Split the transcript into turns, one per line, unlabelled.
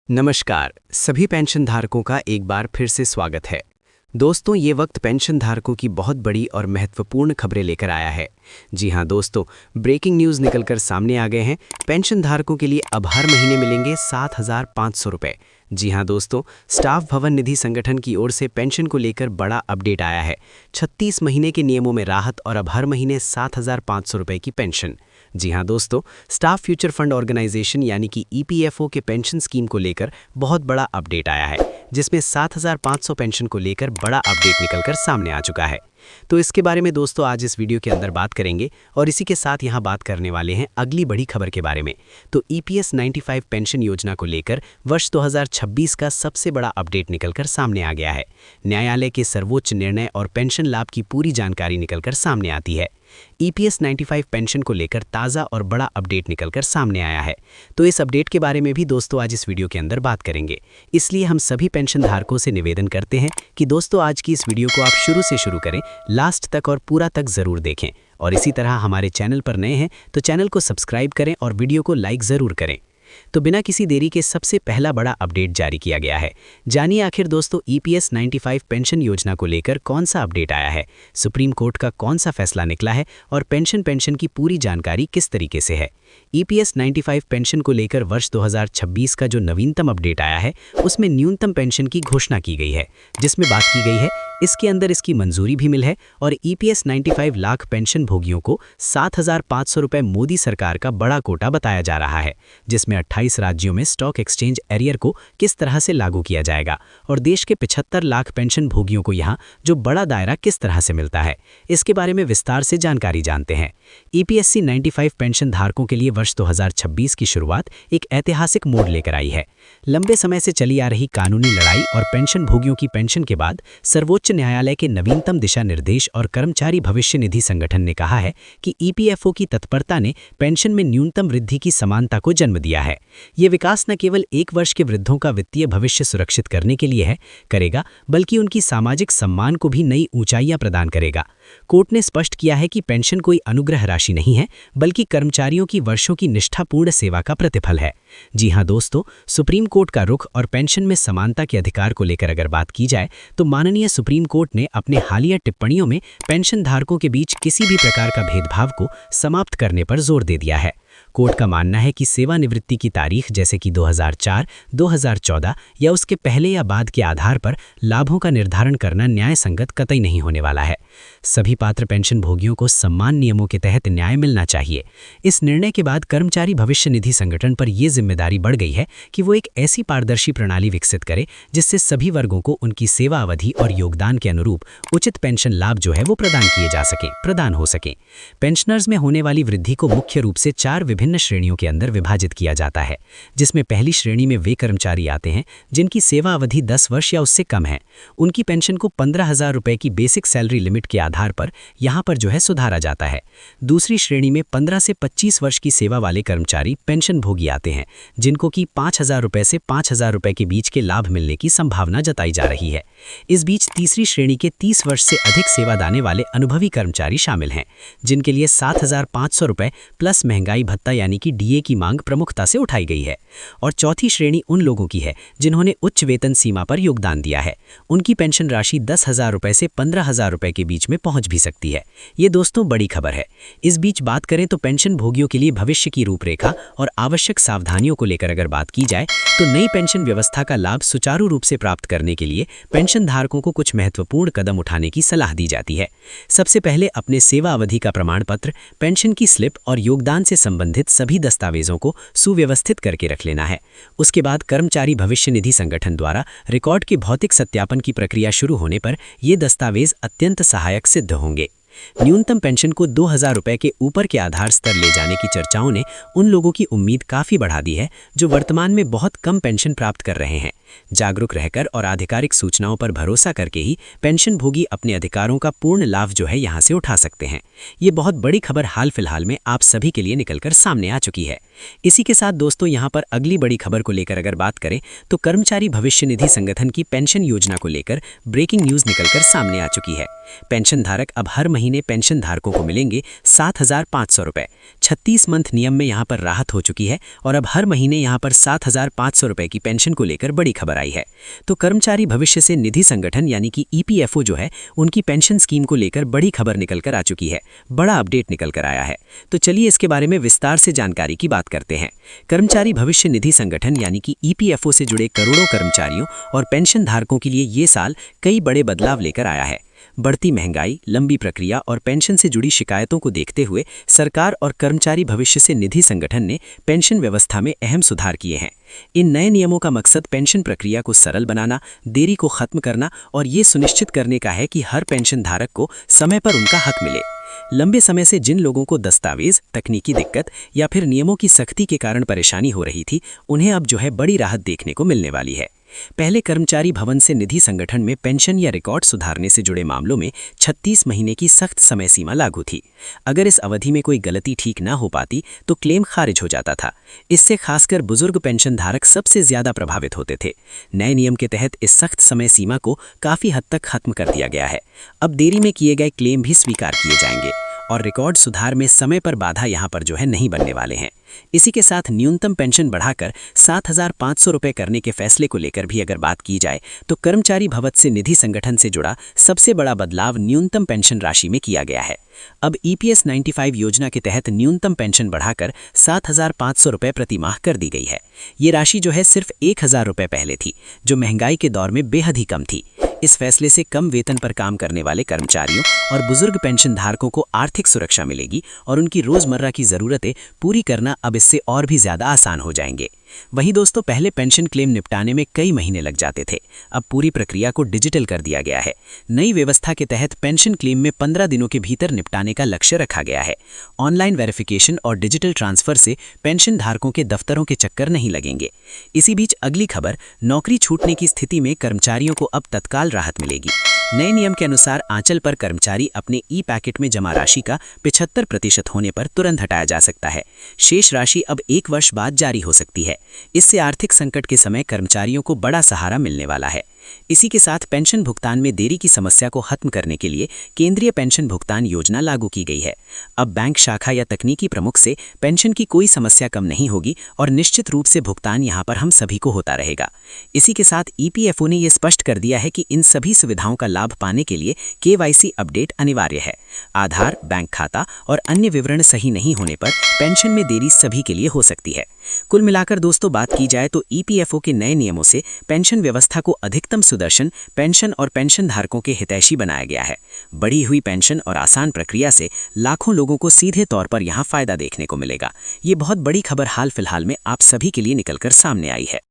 नमस्कार, सभी पेंशन धारकों का एक बार फिर से स्वागत है। दोस्तों, ये वक्त पेंशन धारकों की बहुत बड़ी और महत्वपूर्ण खबरें लेकर आया है। जी हां दोस्तों, ब्रेकिंग न्यूज़ निकलकर सामने आ गए हैं। पेंशन धारकों के लिए अब हर महीने मिलेंगे 7,500 रुपये। जी हां दोस्तों, स्टाफ भवन निधि संगठन की ओर से पेंशन को लेकर बड़ा अपडेट आया है। 36 महीने के नियमों में राहत और अब हर महीने 7,500 रुपये की पेंशन। जी हां दोस्तों, स्टाफ फ्यूचर फंड ऑर्गेनाइजेशन यानी कि ईपीएफओ के पेंशन स्कीम को लेकर बहुत बड़ा अपडेट आया है, जिसमें 7,500 पेंशन को लेकर बड़ा अपडेट निकलकर सामने आ चुका है। तो इसके बारे में दोस्तों आज इस वीडियो के अंदर बात करेंगे और इसी के साथ यहाँ बात करने वाले हैं अगली बड़ी खबर के बारे में। तो ईपीएस 95 पेंशन योजना को लेकर वर्ष 2026 का सबसे बड़ा अपडेट निकलकर सामने आ गया है। न्यायालय के सर्वोच्च निर्णय और पेंशन लाभ की पूरी जानकारी निकलकर सामने आती है। ईपीएस 95 पेंशन को लेकर ताज़ा और बड़ा अपडेट निकलकर सामने आया है। तो इस अपडेट के बारे में भी दोस्तों आज इस वीडियो के अंदर बात करेंगे। इसलिए हम सभी पेंशन धारकों से निवेदन करते हैं कि दोस्तों आज की इस वीडियो को आप शुरू से शुरू करें, लास्ट तक और पूरा तक ज़रूर देखें। और इसी तरह हमारे चैनल पर नए हैं तो चैनल को सब्सक्राइब करें और वीडियो को लाइक ज़रूर करें। तो बिना किसी देरी के सबसे पहला बड़ा अपडेट जारी किया गया है। जानिए आखिर दोस्तों ईपीएस 95 पेंशन योजना को लेकर कौन सा अपडेट आया है, सुप्रीम कोर्ट का कौन सा फैसला निकला है और पेंशन की पूरी जानकारी किस तरीके से है। ईपीएस 95 पेंशन को लेकर वर्ष 2026 का जो नवीनतम अपडेट आया है उसमें न्यूनतम पेंशन की घोषणा की गई है, जिसमें बात की गई है इसके अंदर इसकी मंजूरी भी मिल है और ईपीएस 95 लाख पेंशन भोगियों को 7,500 रुपये मोदी सरकार का बड़ा कोटा बताया जा रहा है, जिसमें 28 राज्यों में स्टॉक एक्सचेंज एरियर को किस तरह से लागू किया जाएगा और देश के 75 लाख पेंशन भोगियों को यहाँ जो बड़ा दायरा किस तरह से मिलता है, इसके बारे में विस्तार से जानकारी जानते हैं। ईपीएस 95 पेंशन धारकों के लिए वर्ष 2026 की शुरुआत एक ऐतिहासिक मोड़ लेकर आई है। लंबे समय से चली आ रही कानूनी लड़ाई और पेंशन भोगियों की पेंशन के बाद सर्वोच्च न्यायालय के नवीनतम दिशा निर्देश और कर्मचारी भविष्य निधि संगठन ने कहा है कि ईपीएफओ की तत्परता ने पेंशन में न्यूनतम वृद्धि की समानता को जन्म दिया है। ये विकास न केवल एक वर्ष के वृद्धों का वित्तीय भविष्य सुरक्षित करने के लिए करेगा, बल्कि उनकी सामाजिक सम्मान को भी नई ऊंचाइयां प्रदान करेगा। कोर्ट ने स्पष्ट किया है कि पेंशन कोई अनुग्रह राशि नहीं है, बल्कि कर्मचारियों की वर्षों की निष्ठापूर्ण सेवा का प्रतिफल है। जी हां दोस्तों, सुप्रीम कोर्ट का रुख और पेंशन में समानता के अधिकार को लेकर अगर बात की जाए तो माननीय सुप्रीम कोर्ट ने अपने हालिया टिप्पणियों में पेंशन धारकों के बीच किसी भी प्रकार का भेदभाव को समाप्त करने पर जोर दे दिया है। कोर्ट का मानना है कि सेवानिवृत्ति की तारीख जैसे कि 2004, 2014 या उसके पहले या बाद के आधार पर लाभों का निर्धारण करना न्याय संगत कतई नहीं होने वाला है। सभी पात्र पेंशन भोगियों को सम्मान नियमों के तहत न्याय मिलना चाहिए। इस निर्णय के बाद कर्मचारी भविष्य निधि संगठन पर यह जिम्मेदारी बढ़ गई है कि वो एक ऐसी पारदर्शी प्रणाली विकसित करे जिससे सभी वर्गों को उनकी सेवा अवधि और योगदान के अनुरूप उचित पेंशन लाभ जो है वो प्रदान हो सके। पेंशनर्स में होने वाली वृद्धि को मुख्य रूप से 4 विभिन्न श्रेणियों के अंदर विभाजित किया जाता है, जिसमें पहली श्रेणी में वे कर्मचारी आते हैं जिनकी सेवा अवधि 10 वर्ष या उससे कम है। उनकी पेंशन को 15,000 रुपये की बेसिक सैलरी लिमिट के आधार पर यहाँ पर जो है सुधारा जाता है। दूसरी श्रेणी में 15 से 25 वर्ष की सेवा वाले कर्मचारी पेंशन भोगी आते हैं, जिनको कि 5,000 रुपये से 5,000 रुपये के बीच के लाभ मिलने की संभावना जताई जा रही है। इस बीच तीसरी श्रेणी के 30 वर्ष से अधिक सेवा दाने वाले अनुभवी कर्मचारी शामिल हैं, जिनके लिए 7,500 रुपये प्लस महंगाई भत्ता यानी कि डीए की मांग प्रमुखता से उठाई गई है। और चौथी श्रेणी उन लोगों की है जिन्होंने उच्च वेतन सीमा पर योगदान दिया है। उनकी पेंशन राशि 10,000 रुपये से 15,000 रुपये के बीच में पहुंच भी सकती है। ये दोस्तों बड़ी खबर है। इस बीच बात करें तो पेंशन भोगियों के लिए भविष्य की रूपरेखा और आवश्यक सावधानियों को लेकर अगर बात की जाए तो नई पेंशन व्यवस्था का लाभ सुचारू रूप से प्राप्त करने के लिए पेंशन धारकों को कुछ महत्वपूर्ण कदम उठाने की सलाह दी जाती है। सबसे पहले अपने सेवा अवधि का प्रमाण पत्र, पेंशन की स्लिप और योगदान से संबंधित सभी दस्तावेजों को सुव्यवस्थित करके रख लेना है। उसके बाद कर्मचारी भविष्य निधि संगठन द्वारा रिकॉर्ड के भौतिक सत्यापन की प्रक्रिया शुरू होने पर ये दस्तावेज अत्यंत सहायक सिद्ध होंगे। न्यूनतम पेंशन को 2,000 रुपये के ऊपर के आधार स्तर ले जाने की चर्चाओं ने उन लोगों की उम्मीद काफ़ी बढ़ा दी है जो वर्तमान में बहुत कम पेंशन प्राप्त कर रहे हैं। जागरूक रहकर और आधिकारिक सूचनाओं पर भरोसा करके ही पेंशनभोगी अपने अधिकारों का पूर्ण लाभ जो है यहाँ से उठा सकते हैं। ये बहुत बड़ी खबर हाल फिलहाल में आप सभी के लिए निकलकर सामने आ चुकी है। इसी के साथ दोस्तों यहाँ पर अगली बड़ी खबर को लेकर अगर बात करें तो कर्मचारी भविष्य निधि संगठन की पेंशन योजना को लेकर ब्रेकिंग न्यूज निकलकर सामने आ चुकी है। पेंशन धारक अब हर महीने पेंशन धारकों को मिलेंगे 7,500 रुपए। 36 मंथ नियम में यहाँ पर राहत हो चुकी है और अब हर महीने यहाँ पर 7,500 रुपए की पेंशन को लेकर बड़ी खबर आई है। तो कर्मचारी भविष्य से निधि संगठन यानी कि ईपीएफओ जो है उनकी पेंशन स्कीम को लेकर बड़ी खबर निकलकर आ चुकी है, बड़ा अपडेट निकलकर आया है। तो चलिए इसके बारे में विस्तार से जानकारी की बात करते हैं। कर्मचारी भविष्य निधि संगठन यानी कि ईपीएफओ से जुड़े करोड़ों कर्मचारियों और पेंशन धारकों के लिए ये साल कई बड़े बदलाव लेकर आया है। बढ़ती महंगाई, लंबी प्रक्रिया और पेंशन से जुड़ी शिकायतों को देखते हुए सरकार और कर्मचारी भविष्य से निधि संगठन ने पेंशन व्यवस्था में अहम सुधार किए हैं। इन नए नियमों का मकसद पेंशन प्रक्रिया को सरल बनाना, देरी को खत्म करना और ये सुनिश्चित करने का है कि हर पेंशन धारक को समय पर उनका हक मिले। लंबे समय से जिन लोगों को दस्तावेज, तकनीकी दिक्कत या फिर नियमों की सख्ती के कारण परेशानी हो रही थी, उन्हें अब जो है बड़ी राहत देखने को मिलने वाली है। पहले कर्मचारी भवन से निधि संगठन में पेंशन या रिकॉर्ड सुधारने से जुड़े मामलों में 36 महीने की सख्त समय सीमा लागू थी। अगर इस अवधि में कोई गलती ठीक ना हो पाती तो क्लेम खारिज हो जाता था। इससे खासकर बुजुर्ग पेंशन धारक सबसे ज्यादा प्रभावित होते थे। नए नियम के तहत इस सख्त समय सीमा को काफी हद तक खत्म कर दिया गया है। अब देरी में किए गए क्लेम भी स्वीकार किए जाएंगे और रिकॉर्ड सुधार में समय पर बाधा यहाँ पर जो है नहीं बनने वाले हैं। इसी के साथ न्यूनतम पेंशन बढ़ाकर 7,500 रुपए करने के फैसले को लेकर भी अगर बात की जाए तो कर्मचारी भविष्य से निधि संगठन से जुड़ा सबसे बड़ा बदलाव न्यूनतम पेंशन राशि में किया गया है। अब ईपीएस 95 योजना के तहत न्यूनतम पेंशन बढ़ाकर 7,500 रुपए प्रति माह कर दी गई है। ये राशि जो है सिर्फ 1,000 रुपए पहले थी, जो महंगाई के दौर में बेहद ही कम थी। इस फैसले से कम वेतन पर काम करने वाले कर्मचारियों और बुजुर्ग पेंशन धारकों को आर्थिक सुरक्षा मिलेगी और उनकी रोजमर्रा की जरूरतें पूरी करना अब इससे और भी ज्यादा आसान हो जाएंगे। वहीं दोस्तों पहले पेंशन क्लेम निपटाने में कई महीने लग जाते थे, अब पूरी प्रक्रिया को डिजिटल कर दिया गया है। नई व्यवस्था के तहत पेंशन क्लेम में 15 दिनों के भीतर निपटाने का लक्ष्य रखा गया है। ऑनलाइन वेरिफिकेशन और डिजिटल ट्रांसफर से पेंशन धारकों के दफ्तरों के चक्कर नहीं लगेंगे। इसी बीच अगली खबर, नौकरी छूटने की स्थिति में कर्मचारियों को अब तत्काल राहत मिलेगी। नए नियम के अनुसार आंचल पर कर्मचारी अपने ई पैकेट में जमा राशि का 75% होने पर तुरंत हटाया जा सकता है। शेष राशि अब 1 वर्ष बाद जारी हो सकती है। इससे आर्थिक संकट के समय कर्मचारियों को बड़ा सहारा मिलने वाला है। इसी के साथ पेंशन भुगतान में देरी की समस्या को खत्म करने के लिए केंद्रीय पेंशन भुगतान योजना लागू की गई है। अब बैंक शाखा या तकनीकी प्रमुख से पेंशन की कोई समस्या कम नहीं होगी और निश्चित रूप से भुगतान यहां पर हम सभी को होता रहेगा। इसी के साथ ईपीएफओ ने यह स्पष्ट कर दिया है कि इन सभी सुविधाओं का लाभ पाने के लिए केवाईसी अपडेट अनिवार्य है। आधार, बैंक खाता और अन्य विवरण सही नहीं होने पर पेंशन में देरी सभी के लिए हो सकती है। कुल मिलाकर दोस्तों बात की जाए तो ईपीएफओ के नए नियमों से पेंशन व्यवस्था को अधिकतम सुदर्शन, पेंशन और पेंशन धारकों के हितैषी बनाया गया है। बढ़ी हुई पेंशन और आसान प्रक्रिया से लाखों लोगों को सीधे तौर पर यहां फायदा देखने को मिलेगा। ये बहुत बड़ी खबर हाल फिलहाल में आप सभी के लिए निकलकर सामने आई है।